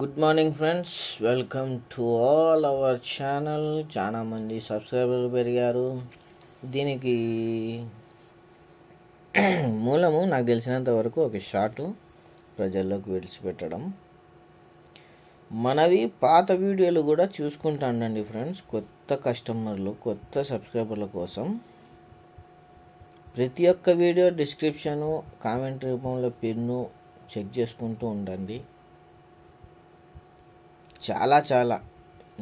Good morning friends, welcome to all our channel. చాలా మంది సబ్స్క్రైబర్లు పెరిగారు. దీనికి మూలము నాకు తెలిసినంత వరకు ఒక షార్ట్ ప్రజల్లోకి విడిచిపెట్టడం. మనవి పాత వీడియోలు కూడా చూసుకుంటానండి ఫ్రెండ్స్. కొత్త కస్టమర్లు, కొత్త సబ్స్క్రైబర్ల కోసం ప్రతి ఒక్క వీడియో డిస్క్రిప్షను, కామెంట్ రూపంలో పిన్ను చెక్ చేసుకుంటూ ఉండండి. చాలా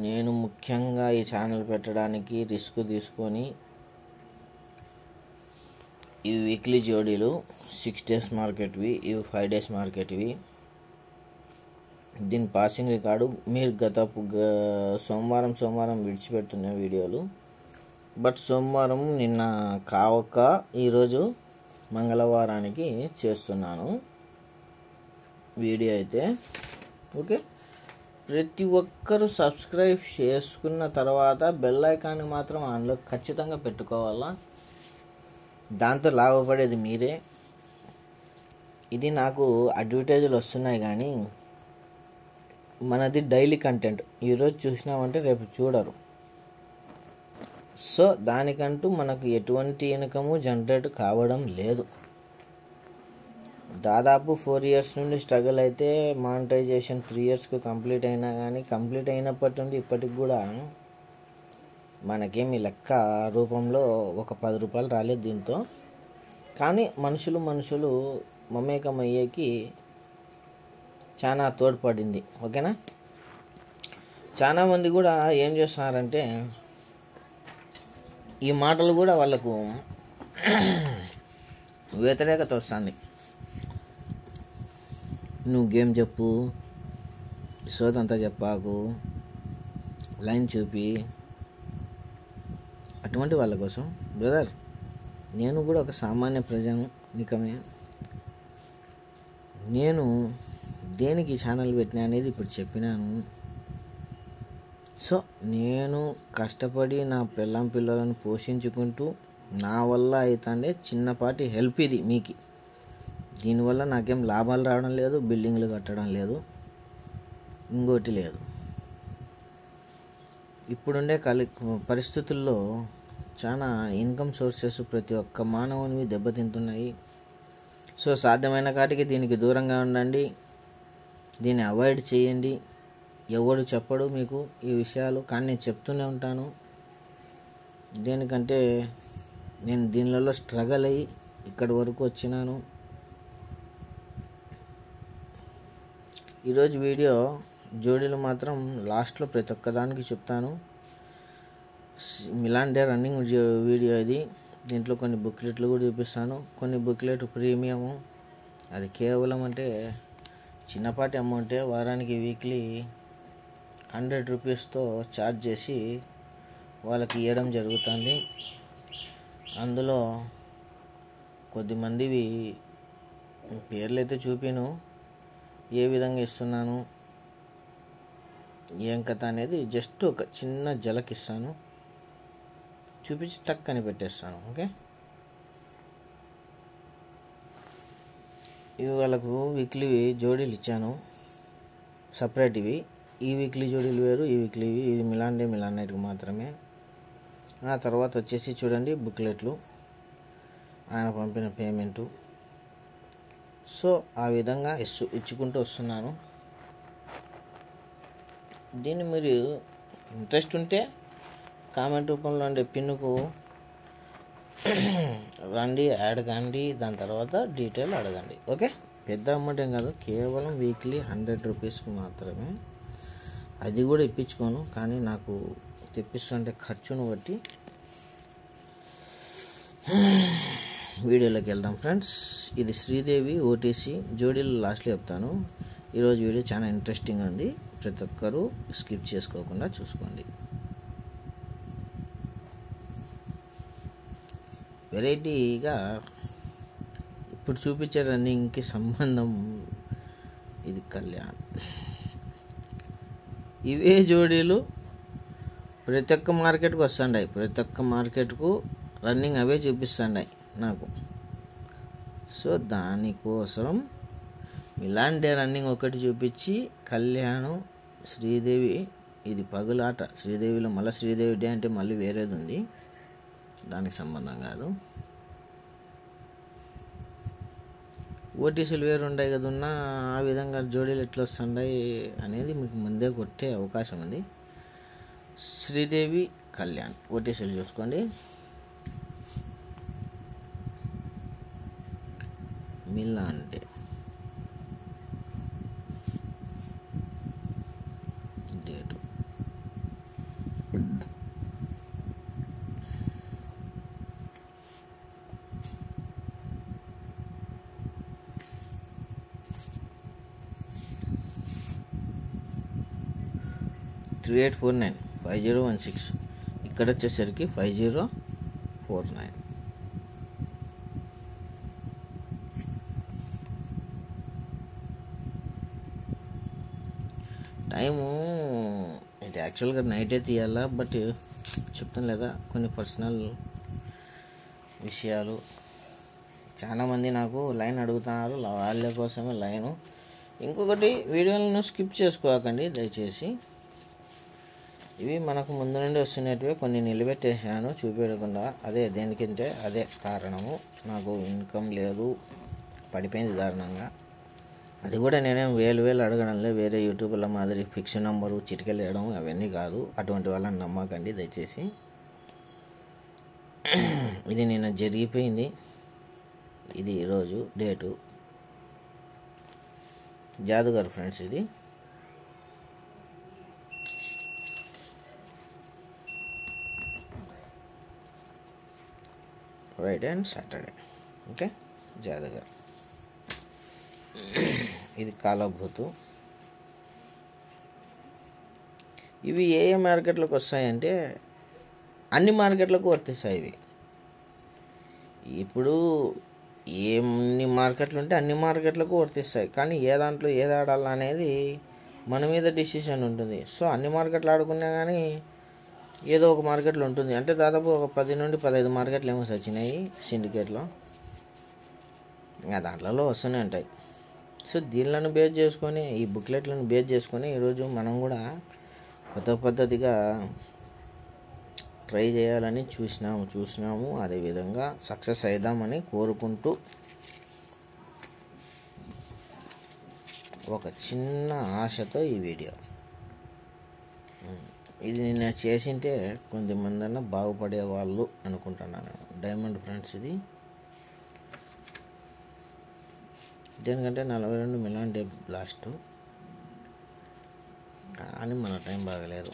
నేను ముఖ్యంగా ఈ ఛానల్ పెట్టడానికి రిస్క్ తీసుకొని ఇవి వీక్లీ జోడీలు 6 days మార్కెట్వి, ఇవి 5 days మార్కెట్వి. దీని పాసింగ్ రికార్డు మీరు గత సోమవారం విడిచిపెడుతున్న వీడియోలు. బట్ సోమవారం నిన్న కావక ఈరోజు మంగళవారానికి చేస్తున్నాను వీడియో అయితే. ఓకే, ప్రతి ఒక్కరూ సబ్స్క్రైబ్ చేసుకున్న తర్వాత బెల్ ఐకాన్ మాత్రం ఆన్లో ఖచ్చితంగా పెట్టుకోవాలా. దాంతో లాభపడేది మీరే. ఇది నాకు అడ్వర్టైజులు వస్తున్నాయి కానీ మనది డైలీ కంటెంట్. ఈరోజు చూసినామంటే రేపు చూడరు. సో దానికంటూ మనకు ఎటువంటి ఇన్కము జనరేట్ కావడం లేదు. దాదాపు 4 years నుండి స్ట్రగుల్ అయితే మానిటైజేషన్ 3 yearsకు కంప్లీట్ అయినా కానీ కంప్లీట్ అయినప్పటి నుండి ఇప్పటికి కూడా మనకేమి లెక్క రూపంలో ఒక 10 రూపాయలు రాలేదు దీంతో. కానీ మనుషులు మమేకం అయ్యేకి చాలా తోడ్పడింది. ఓకేనా. చాలామంది కూడా ఏం చేస్తున్నారంటే ఈ మాటలు కూడా వాళ్ళకు వ్యతిరేకత వస్తుంది. నువ్వు గేమ్ చెప్పు, సోదంతా చెప్పాకు, లైన్ చూపి. అటువంటి వాళ్ళ కోసం బ్రదర్, నేను కూడా ఒక సామాన్య ప్రజానికమే. నేను దేనికి ఛానల్ పెట్టినా అనేది ఇప్పుడు చెప్పినాను. సో నేను కష్టపడి నా పిల్లలను పోషించుకుంటూ నా వల్ల అవుతుండే చిన్నపాటి హెల్ప్ ఇది మీకు. దీనివల్ల నాకేం లాభాలు రావడం లేదు, బిల్డింగ్లు కట్టడం లేదు, ఇంకోటి లేదు. ఇప్పుడుండే పరిస్థితుల్లో చాలా ఇన్కమ్ సోర్సెస్ ప్రతి ఒక్క మానవునివి దెబ్బతింటున్నాయి. సో సాధ్యమైన కాటికి దీనికి దూరంగా ఉండండి, దీన్ని అవాయిడ్ చేయండి. ఎవడు చెప్పడు మీకు ఈ విషయాలు, కానీ నేను చెప్తూనే ఉంటాను. దేనికంటే నేను దీనిలో స్ట్రగల్ అయ్యి ఇక్కడి వరకు వచ్చినాను. ఈరోజు వీడియో జోడీలు మాత్రం లాస్ట్లో ప్రతి ఒక్కదానికి చెప్తాను. మిలాన్ డే రన్నింగ్ వీడియో ఇది. దీంట్లో కొన్ని బుక్లెట్లు కూడా చూపిస్తాను. కొన్ని బుక్లెట్ ప్రీమియము, అది కేవలం అంటే చిన్నపాటి అమౌంటే. వారానికి వీక్లీ 100 రూపీస్తో ఛార్జ్ చేసి వాళ్ళకి ఇవ్వడం జరుగుతుంది. అందులో కొద్దిమందివి పేర్లు అయితే చూపిను, ఏ విధంగా ఇస్తున్నాను ఏం కథ అనేది జస్ట్ ఒక చిన్న జలక్ ఇస్తాను, చూపించి టక్ అని పెట్టేస్తాను. ఓకే, ఇవి వాళ్ళకు వీక్లీ జోడీలు ఇచ్చాను సపరేట్. ఇవి ఈ వీక్లీ జోడీలు వేరు, ఈ వీక్లీ ఇది మిలాన్ నైట్కి మాత్రమే. ఆ తర్వాత వచ్చేసి చూడండి బుక్లెట్లు, ఆయన పంపిన పేమెంటు. సో ఆ విధంగా ఇచ్చుకుంటూ వస్తున్నాను. దీన్ని మీరు ఇంట్రెస్ట్ ఉంటే కామెంట్ రూపంలో ఉండే పిన్నుకు రండి, యాడ్ కండి, దాని తర్వాత డీటెయిల్ అడగండి. ఓకే, పెద్ద అమౌంట్ ఏం కాదు, కేవలం వీక్లీ 100 రూపీస్కి మాత్రమే. అది కూడా ఇప్పించుకోను, కానీ నాకు తెప్పిస్తుంటే ఖర్చును బట్టి. వీడియోలోకి వెళ్దాం ఫ్రెండ్స్. ఇది శ్రీదేవి ఓటీసీ జోడీలు లాస్ట్లో చెప్తాను. ఈరోజు వీడియో చాలా ఇంట్రెస్టింగ్ ఉంది, ప్రతి ఒక్కరూ స్కిప్ చేసుకోకుండా చూసుకోండి. వెరైటీగా ఇప్పుడు చూపించే రన్నింగ్కి సంబంధం ఇది కళ్యాణ్. ఇవే జోడీలు ప్రతి ఒక్క మార్కెట్కు వస్తుంటాయి, ప్రతి ఒక్క మార్కెట్కు రన్నింగ్ అవే చూపిస్తుంటాయి నాకు. సో దానికోసం మిలాన్ డే రన్నింగ్ ఒకటి చూపించి కళ్యాణం శ్రీదేవి ఇది పగులాట. శ్రీదేవిలో మళ్ళీ శ్రీదేవి డే అంటే మళ్ళీ వేరేది ఉంది, దానికి సంబంధం కాదు. ఓటీసీలు వేరు ఉంటాయి కదన్నా, ఆ విధంగా జోడీలు ఎట్లా వస్తున్నాయి అనేది మీకు ముందే కొట్టే అవకాశం ఉంది. శ్రీదేవి కళ్యాణ్ ఓటీసీలు చూసుకోండి. Milan day date three 3849 5016. ఇక్కడ వచ్చేసరికి 5049. టైము ఇది యాక్చువల్గా నైటే తీయాలా, బట్ చెప్తాను లేదా కొన్ని పర్సనల్ విషయాలు. చాలామంది నాకు లైన్ అడుగుతున్నారు, వాళ్ళ కోసమే లైను. ఇంకొకటి, వీడియోలను స్కిప్ చేసుకోకండి దయచేసి. ఇవి మనకు ముందు నుండి వస్తున్నట్టువే, కొన్ని నిలబెట్టేసాను చూపించకుండా. అదే దేనికంటే అదే కారణము, నాకు ఇన్కమ్ లేదు, పడిపోయింది దారుణంగా. అది కూడా నేనేం వేలు అడగడంలే, వేరే యూట్యూబ్ల మాదిరి ఫిక్స్ నెంబరు చిటికెలు వేయడం అవన్నీ కాదు. అటువంటి వాళ్ళని నమ్మకండి దయచేసి. ఇది నిన్న జరిగిపోయింది, ఇది ఈరోజు డేటు. జాదుగారు ఫ్రెండ్స్, ఇది ఫ్రైడే అండ్ సాటర్డే. ఓకే, జాదుగారు. ఇది కాలభూతు. ఇవి ఏ మార్కెట్లకు వస్తాయంటే అన్ని మార్కెట్లకు వర్తిస్తాయి ఇవి. ఇప్పుడు ఎన్ని మార్కెట్లు ఉంటే అన్ని మార్కెట్లకు వర్తిస్తాయి, కానీ ఏ దాంట్లో ఏది ఆడాలా అనేది మన మీద డిసిషన్ ఉంటుంది. సో అన్ని మార్కెట్లు ఆడుకున్నా కానీ ఏదో ఒక మార్కెట్లో ఉంటుంది. అంటే దాదాపు ఒక 10 నుండి 15 మార్కెట్లు ఏమో వచ్చినాయి సిండికేట్లో, ఇంకా దాంట్లో వస్తూనే ఉంటాయి. సో దీనిలను బేస్ చేసుకొని, ఈ బుక్లెట్లను బేస్ చేసుకొని ఈరోజు మనం కూడా కొత్త పద్ధతిగా ట్రై చేయాలని చూసినాము. అదేవిధంగా సక్సెస్ అవుదామని కోరుకుంటూ ఒక చిన్న ఆశతో ఈ వీడియో. ఇది నిన్న చేసింటే కొంతమంది అన్న బాగుపడేవాళ్ళు అనుకుంటున్నాను. డైమండ్ ఫ్రెండ్స్, ఇది దేనికంటే 42 మిలాన్ డే బ్లాస్ట్, కానీ మన టైం బాగలేదు.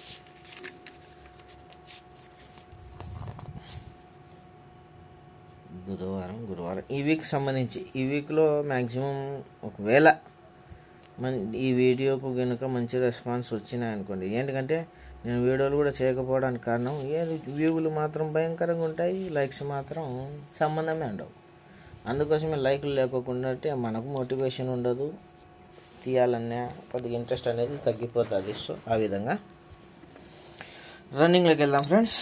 బుధవారం, గురువారం ఈ వీక్ సంబంధించి, ఈ వీక్లో మ్యాక్సిమం ఒకవేళ ఈ వీడియోకు కనుక మంచి రెస్పాన్స్ వచ్చినాయనుకోండి. ఏంటంటే నేను వీడియోలు కూడా చేయకపోవడానికి కారణం, వ్యూలు మాత్రం భయంకరంగా ఉంటాయి, లైక్స్ మాత్రం సంబంధమే ఉండవు. అందుకోసమే లైక్లు లేకోకుండా మనకు మోటివేషన్ ఉండదు, తీయాలన్నా కొద్దిగా ఇంట్రెస్ట్ అనేది తగ్గిపోతుంది. సో ఆ విధంగా రన్నింగ్లోకి వెళ్దాం ఫ్రెండ్స్.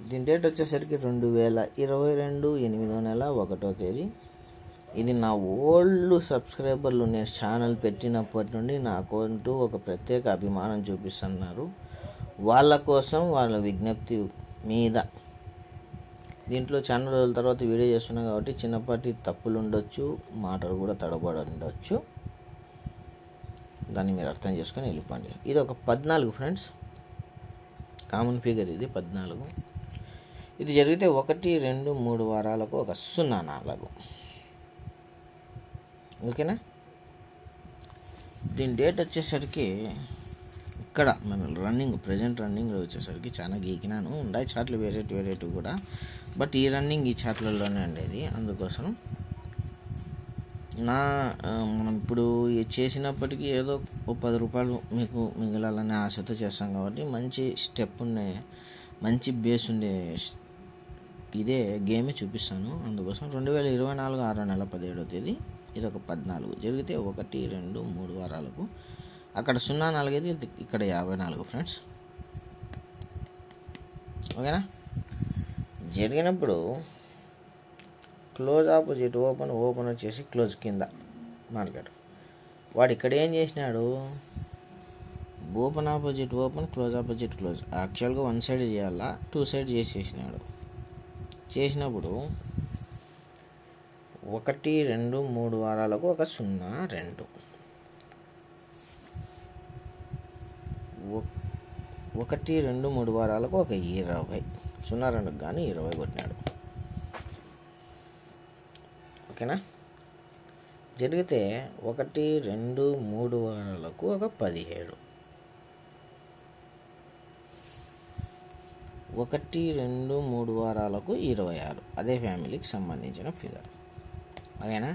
దీని డేట్ వచ్చేసరికి 2022 8వ నెల 1వ తేదీ. ఇది నా ఓల్డ్ సబ్స్క్రైబర్లు నేను ఛానల్ పెట్టినప్పటి నుండి నాకంటూ ఒక ప్రత్యేక అభిమానం చూపిస్తున్నారు. వాళ్ళ కోసం, వాళ్ళ విజ్ఞప్తి మీద దీంట్లో చాలా రోజుల తర్వాత వీడియో చేస్తున్నాం కాబట్టి చిన్నపాటి తప్పులు ఉండొచ్చు, మాటలు కూడా తడబడి ఉండొచ్చు, దాన్ని మీరు అర్థం చేసుకొని వెళ్ళిపోండి. ఇది ఒక 14 ఫ్రెండ్స్, కామన్ ఫిగర్ ఇది 14. ఇది జరిగితే 1, 2, 3 వారాలకు ఒక 04. ఓకేనా. దీని డేట్ వచ్చేసరికి ఇక్కడ మన ప్రజెంట్ రన్నింగ్ వచ్చేసరికి చాలా గీకినాను. ఉన్నాయి చాట్లు వేరేటి కూడా, బట్ ఈ రన్నింగ్ ఈ చాట్లలోనే ఉండేది. అందుకోసం మనం ఇప్పుడు చేసినప్పటికీ ఏదో ఒక 10 రూపాయలు మీకు మిగలాలనే ఆశతో చేస్తాం కాబట్టి మంచి స్టెప్ ఉండే, మంచి బేస్ ఉండే ఇదే గేమే చూపిస్తాను. అందుకోసం 2024 6వ నెల 17వ తేదీ ఇది ఒక 14 జరిగితే 1, 2, 3 వారాలకు అక్కడ 04 అయితే ఇక్కడ 54 ఫ్రెండ్స్. ఓకేనా. జరిగినప్పుడు క్లోజ్ ఆపోజిట్ ఓపెన్ వచ్చేసి క్లోజ్ కింద మార్కెట్ వాడు ఇక్కడ ఏం చేసినాడు, open opposite open, close opposite close. యాక్చువల్గా 1 సైడ్ చేయాలా, 2 సైడ్ చేసేసినాడు. చేసినప్పుడు 1, 2, 3 వారాలకు ఒక 0, 2. 1, 2, 3 వారాలకు ఒక 20. 0, 2 కానీ 20 కొట్టినాడు. ఓకేనా. జరిగితే 1, 2, 3 వారాలకు ఒక 17. 1, 2, 3 వారాలకు 26. అదే ఫ్యామిలీకి సంబంధించిన ఫిగర్. ఓకేనా.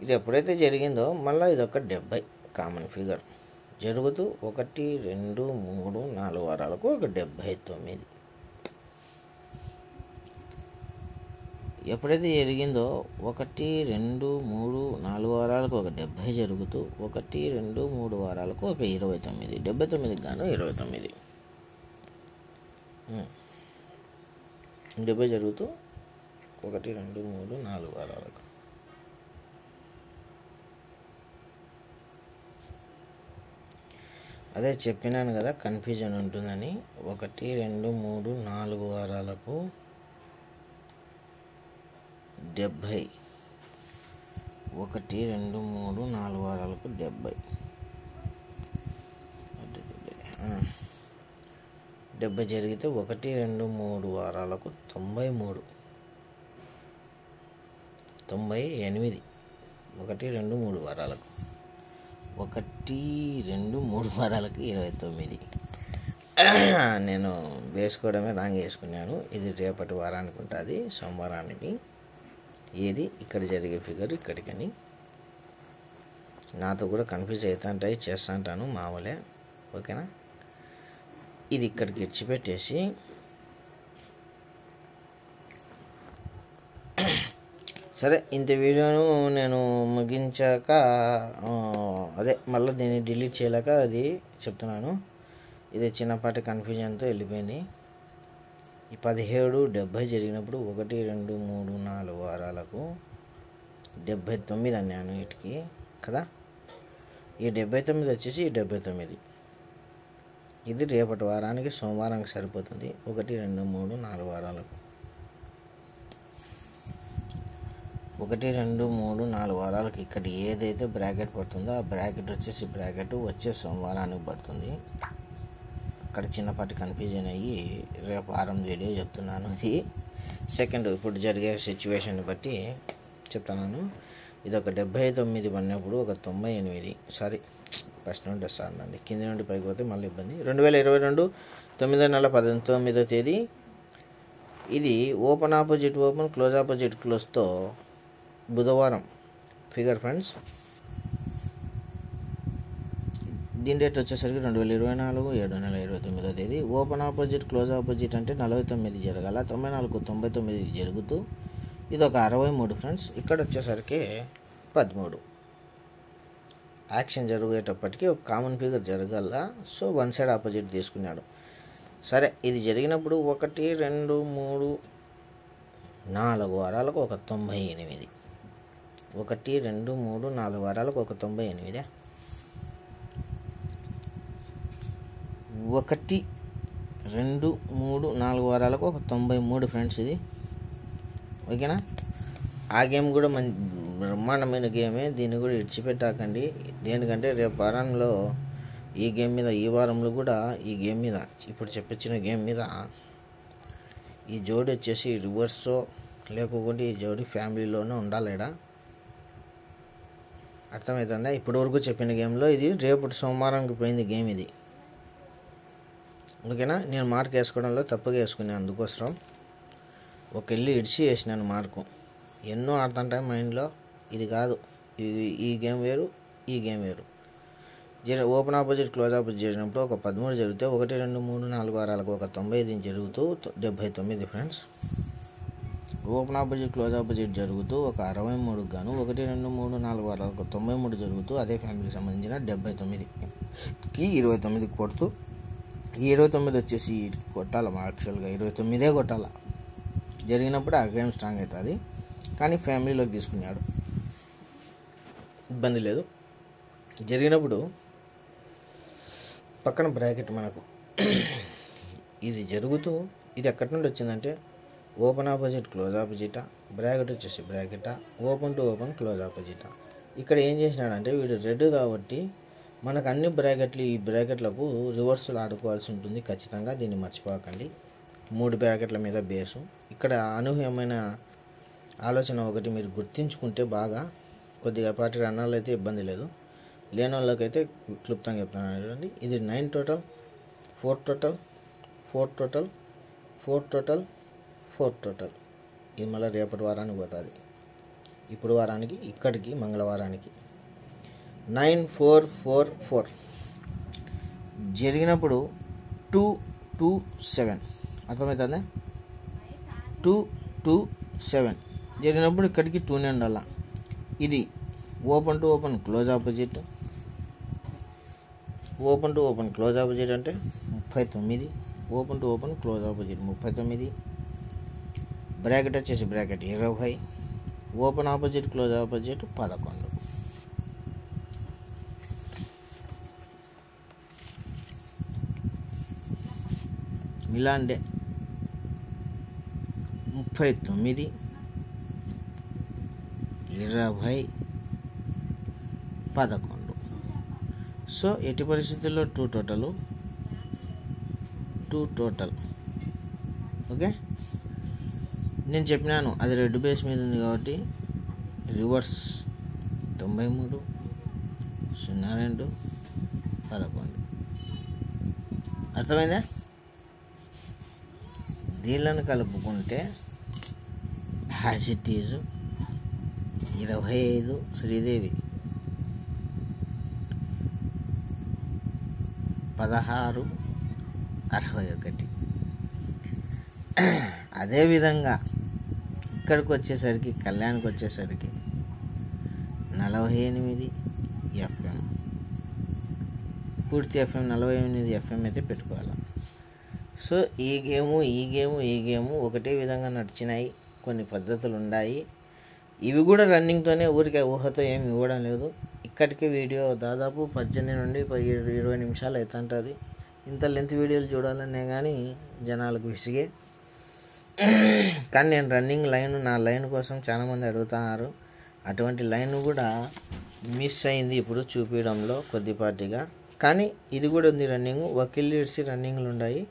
ఇది ఎప్పుడైతే జరిగిందో మళ్ళీ ఇదొక 70 కామన్ ఫిగర్ జరుగుతూ 1, 2, 3, 4 వారాలకు ఒక 79. ఎప్పుడైతే జరిగిందో 1, 2, 3, 4 వారాలకు ఒక 70 జరుగుతూ 1, 2, 3 వారాలకు ఒక 29. 79కి గాను 29. 70 జరుగుతూ 1, 2, 3, 4 వారాలకు. అదే చెప్పినాను కదా కన్ఫ్యూజన్ ఉంటుందని. 1, 2, 3, 4 వారాలకు 70. 1, 2, 3, 4 వారాలకు 70. 70 జరిగితే 1, 2, 3 వారాలకు 93. 98. 1, 2, 3 వారాలకు 1, 2, 3 వారాలకు 29. నేను వేసుకోవడమే రాంగ్ వేసుకున్నాను. ఇది రేపటి వారానికి ఉంటుంది, సోమవారానికి. ఏది ఇక్కడ జరిగే ఫిగర్ ఇక్కడికని. నాతో కూడా కన్ఫ్యూజ్ అవుతుంటాయి, చేస్తూ ఉంటాను మామూలే. ఓకేనా. ఇది ఇక్కడికి ఇచ్చిపెట్టేసి సరే ఇంత వీడియోను నేను ముగించాక అదే మళ్ళీ దీన్ని డిలీట్ చేయలేక అది చెప్తున్నాను. ఇది చిన్నపాటి కన్ఫ్యూజన్తో వెళ్ళిపోయింది. ఈ 17, 70 జరిగినప్పుడు 1, 2, 3, 4 వారాలకు 79 అన్నాను వీటికి కదా. ఈ 79 వచ్చేసి ఈ 79. ఇది రేపటి వారానికి సోమవారానికి సరిపోతుంది. 1, 2, 3, 4 వారాలకు 1, 2, 3, 4 వారాలకు ఇక్కడ ఏదైతే బ్రాకెట్ పడుతుందో ఆ బ్రాకెట్ వచ్చేసి బ్రాకెట్ వచ్చే సోమవారానికి పడుతుంది. అక్కడ చిన్నపాటి కన్ఫ్యూజన్ అయ్యి రేపు వారం వీడియో చెప్తున్నాను. ఇది సెకండ్ ఇప్పుడు జరిగే సిచ్యువేషన్ బట్టి చెప్తున్నాను. ఇది ఒక 79 పడినప్పుడు ఒక 98. సారీ ఫస్ట్ నుండి వస్తాను అండి, కింది నుండి పైకి పోతే మళ్ళీ ఇబ్బంది. 2022 9వ నెల 19వ తేదీ. ఇది open opposite open, close opposite క్లోజ్తో బుధవారం ఫిగర్ ఫ్రెండ్స్. దీని డేట్ వచ్చేసరికి 2024 7వ నెల 29వ తేదీ. ఓపెన్ ఆపోజిట్ క్లోజ్ ఆపోజిట్ అంటే 49 జరగాల, 94కు 99 జరుగుతూ ఇది ఒక 63 ఫ్రెండ్స్. ఇక్కడ వచ్చేసరికి 13. యాక్షన్ జరిగేటప్పటికి ఒక కామన్ ఫిగర్ జరగాల. సో 1 సైడ్ ఆపోజిట్ తీసుకున్నాడు. సరే ఇది జరిగినప్పుడు 1, 2, 3, 4 వారాలకు ఒక 98. 1, 2, 3, 4 వారాలకు ఒక 98. 1, 2, 3, 4 వారాలకు ఒక 93 ఫ్రెండ్స్ ఇది. ఓకేనా. ఆ గేమ్ కూడా బ్రహ్మాండమైన గేమే, దీన్ని కూడా ఇడిచిపెట్టాకండి. దేనికంటే రేపు వారంలో ఈ గేమ్ మీద, ఈ వారంలో కూడా ఈ గేమ్ మీద, ఇప్పుడు చెప్పించిన గేమ్ మీద ఈ జోడి వచ్చేసి రివర్సో లేకపోతే ఈ జోడి ఫ్యామిలీలోనే ఉండాలేడా, అర్థమవుతుందా. ఇప్పటి వరకు చెప్పిన గేమ్లో ఇది రేపు సోమవారానికి పోయింది గేమ్ ఇది. ఓకేనా. నేను మార్క్ వేసుకోవడంలో తప్పుగా వేసుకున్నాను, అందుకోసం ఒక ఇల్లు ఇడిచి వేసినాను మార్కు. ఎన్నో ఆడుతుంటాయి మైండ్లో, ఇది కాదు. ఈ గేమ్ వేరు, ఈ గేమ్ వేరు. ఓపెన్ ఆపోజిట్ క్లోజ్ ఆపోజిట్ చేసినప్పుడు ఒక 13 జరిగితే 1, 2, 3, 4 వారాలకు ఒక 95 జరుగుతూ 79 friends. Open opposite close opposite జరుగుతూ ఒక 63 గాను 1, 2, 3, 4 వారాలకు 93 జరుగుతూ అదే ఫ్యామిలీకి సంబంధించిన 79కి 29 కొడుతూ ఈ 29 వచ్చేసి కొట్టాలి. యాక్చువల్గా 29 కొట్టాలి. జరిగినప్పుడు ఆ గేమ్ స్ట్రాంగ్ అవుతుంది, కానీ ఫ్యామిలీలోకి తీసుకున్నాడు. ఇబ్బంది లేదు. జరిగినప్పుడు పక్కన బ్రాకెట్ మనకు ఇది జరుగుతూ ఇది ఎక్కడి నుండి వచ్చిందంటే ఓపెన్ ఆపోజిట్ క్లోజ్ ఆపోజిటా, బ్రాకెట్ వచ్చేసి బ్రాకెటా, ఓపెన్ టు ఓపెన్ క్లోజ్ ఆపోజిటా. ఇక్కడ ఏం చేసినాడంటే వీడు రెడ్ కాబట్టి మనకు అన్ని బ్రాకెట్లు ఈ బ్రాకెట్లకు రివర్స్లు ఆడుకోవాల్సి ఉంటుంది ఖచ్చితంగా. దీన్ని మర్చిపోకండి. 3 బ్రాకెట్ల మీద బేసు. ఇక్కడ అనూహ్యమైన ఆలోచన ఒకటి మీరు గుర్తించుకుంటే బాగా కొద్దిగా పాటి రన్నాలు అయితే ఇబ్బంది లేదు, లేని వాళ్ళకైతే క్లుప్తంగా చెప్తాను చూడండి. ఇది 9 total, 4 total, 4 total, 4 total, 4 total. ఇది మళ్ళీ రేపటి వారానికి పోతుంది. ఇప్పుడు వారానికి ఇక్కడికి మంగళవారానికి 9 4 4 4 జరిగినప్పుడు 2 2 7 అర్థమవుతుందా? 2 2 7 జరిగినప్పుడు ఇక్కడికి 2 ఉండాల. ఇది open to open close opposite. Open to open close opposite అంటే 39. Open to open close opposite 39. Bracket వచ్చేసి bracket 20. Open opposite close opposite 11. ఇలాంటి 39 20 11. సో ఎట్టి పరిస్థితుల్లో 2 టోటల్. ఓకే, నేను చెప్పినాను అది రెడ్ బేస్ మీద ఉంది కాబట్టి రివర్స్ 93 02 11. అర్థమైందా? దీళ్ళను కలుపుకుంటే యాజ్ ఇట్ ఈజ్ 25 శ్రీదేవి, 16 61. అదేవిధంగా ఇక్కడికి వచ్చేసరికి కళ్యాణ్కి వచ్చేసరికి 48 FM, పూర్తి FM 48 FM అయితే పెట్టుకోవాలి. సో ఈ గేము ఒకటే విధంగా నడిచినాయి. కొన్ని పద్ధతులు ఉన్నాయి. ఇవి కూడా రన్నింగ్తోనే, ఊరికే ఊహతో ఏమి ఇవ్వడం లేదు. ఇక్కడికి వీడియో దాదాపు 18 నుండి 20 నిమిషాలు అవుతుంటుంది. ఇంత లెంత్ వీడియోలు చూడాలనే కానీ జనాలకు విసిగే. కానీ నేను రన్నింగ్ నా లైన్ కోసం చాలామంది అడుగుతున్నారు. అటువంటి లైన్ కూడా మిస్ అయింది ఇప్పుడు చూపించడంలో కొద్దిపాటిగా. కానీ ఇది కూడా ఉంది రన్నింగ్. వకీల్ ఇడ్సి రన్నింగ్లు ఉన్నాయి.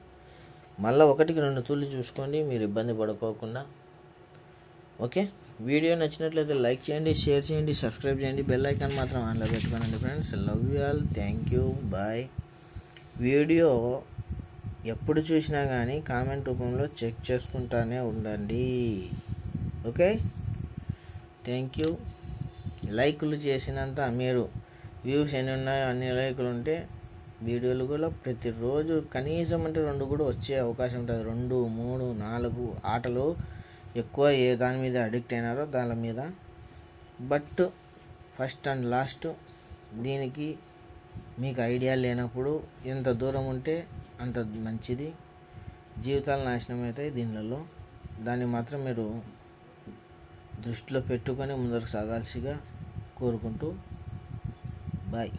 మళ్ళీ 1కి 2 తూర్లు చూసుకోండి, మీరు ఇబ్బంది పడుకోకుండా. ఓకే, వీడియో నచ్చినట్లయితే లైక్ చేయండి, షేర్ చేయండి, సబ్స్క్రైబ్ చేయండి, బెల్ ఐకాన్ మాత్రం ఆన్లో పెట్టుకోనండి friends. Love you all, thank you, bye. Video ఎప్పుడు చూసినా కానీ కామెంట్ రూపంలో చెక్ చేసుకుంటానే ఉండండి. Okay, thank you. లైకులు చేసినంత మీరు వ్యూస్ ఎన్ని ఉన్నాయో అన్ని లైకులు ఉంటే వీడియోలు కూడా ప్రతిరోజు కనీసం అంటే 2 కూడా వచ్చే అవకాశం ఉంటుంది. 2 3 4 ఆటలు ఎక్కువ ఏ దాని మీద అడిక్ట్ అయినారో దాని మీద. బట్ ఫస్ట్ అండ్ లాస్ట్ దీనికి మీకు ఐడియా లేనప్పుడు ఎంత దూరం ఉంటే అంత మంచిది. జీవితాలు నాశనం అవుతాయి దీనిలో. దాన్ని మాత్రం మీరు దృష్టిలో పెట్టుకొని ముందరకు సాగాల్సిగా కోరుకుంటూ బాయ్.